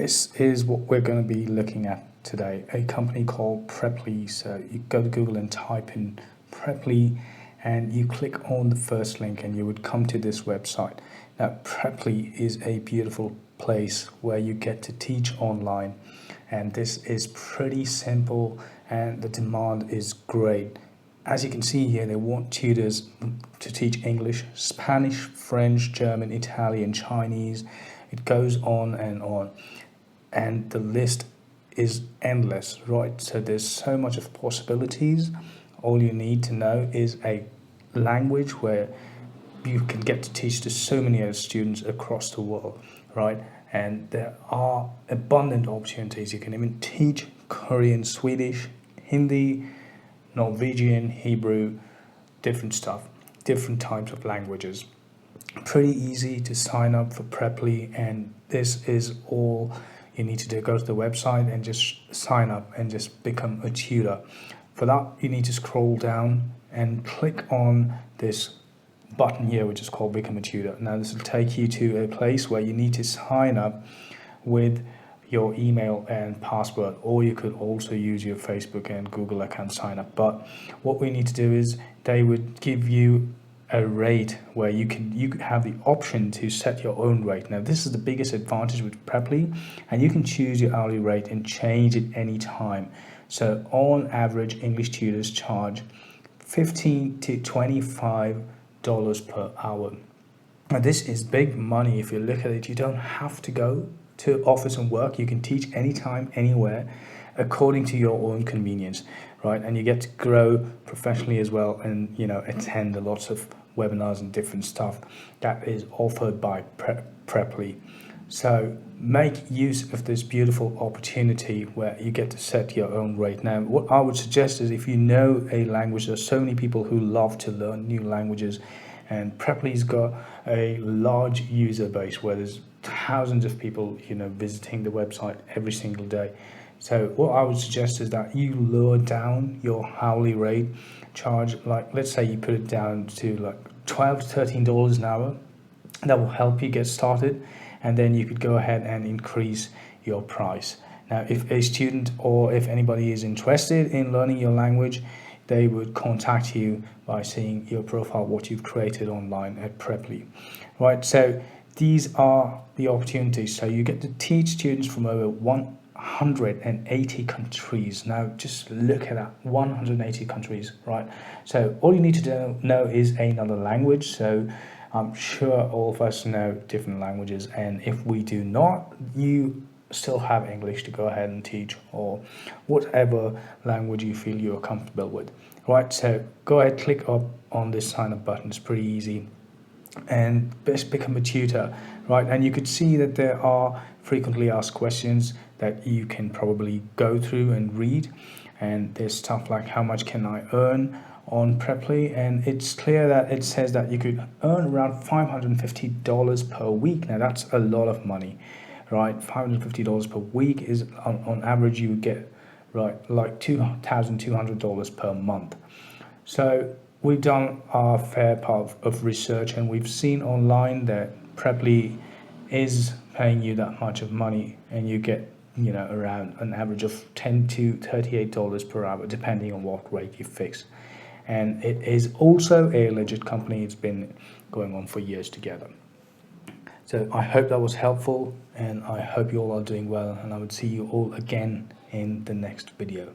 this is what we're going to be looking at today, a company called Preply. So you go to Google and type in Preply and you click on the first link and you would come to this website. Now Preply is a beautiful place where you get to teach online, and this is pretty simple and the demand is great. As you can see here, they want tutors to teach English, Spanish, French, German, Italian, Chinese. It goes on, and the list is endless, right? So there's so much of possibilities. All you need to know is a language where you can get to teach to so many other students across the world, right? And there are abundant opportunities. You can even teach Korean, Swedish, Hindi, Norwegian, Hebrew, different stuff, different types of languages. Pretty easy to sign up for Preply, and this is all you need to do. Go to the website and just sign up and just become a tutor. For that, you need to scroll down and click on this button here, which is called Become a Tutor. Now this will take you to a place where you need to sign up with your email and password, or you could also use your Facebook and Google account sign up. But what we need to do is they would give you a rate where you have the option to set your own rate. Now this is the biggest advantage with Preply, and you can choose your hourly rate and change it anytime. So on average, English tutors charge $15 to $25 per hour. Now this is big money. If you look at it, you don't have to go to office and work. You can teach anytime, anywhere, according to your own convenience, right? And you get to grow professionally as well, and attend lots of webinars and different stuff that is offered by Preply. So make use of this beautiful opportunity where you get to set your own rate. Now what I would suggest is, if you know a language, there's so many people who love to learn new languages, and Preply's got a large user base where there's thousands of people visiting the website every single day. So what I would suggest is that you lower down your hourly rate, charge, like, let's say you put it down to like $12 to $13 an hour. That will help you get started, and then you could go ahead and increase your price. Now if a student or if anybody is interested in learning your language, they would contact you by seeing your profile, what you've created online at Preply, right? So these are the opportunities. So you get to teach students from over 180 countries. Now just look at that, 180 countries, right? So all you need to know is another language. So I'm sure all of us know different languages, and if we do not, you still have English to go ahead and teach, or whatever language you feel you're comfortable with, right? So go ahead, click up on this sign up button. It's pretty easy, and best become a tutor, right? And you could see that there are frequently asked questions that you can probably go through and read, and there's stuff like how much can I earn on Preply, and it's clear that it says that you could earn around $550 per week. Now that's a lot of money, right? $550 per week is on average you would get, right, like $2,200 per month. So we've done our fair part of research, and we've seen online that Preply is paying you that much of money, and you get around an average of $10 to $38 per hour, depending on what rate you fix. And it is also a legit company. It's been going on for years together. So I hope that was helpful, and I hope you all are doing well, and I would see you all again in the next video.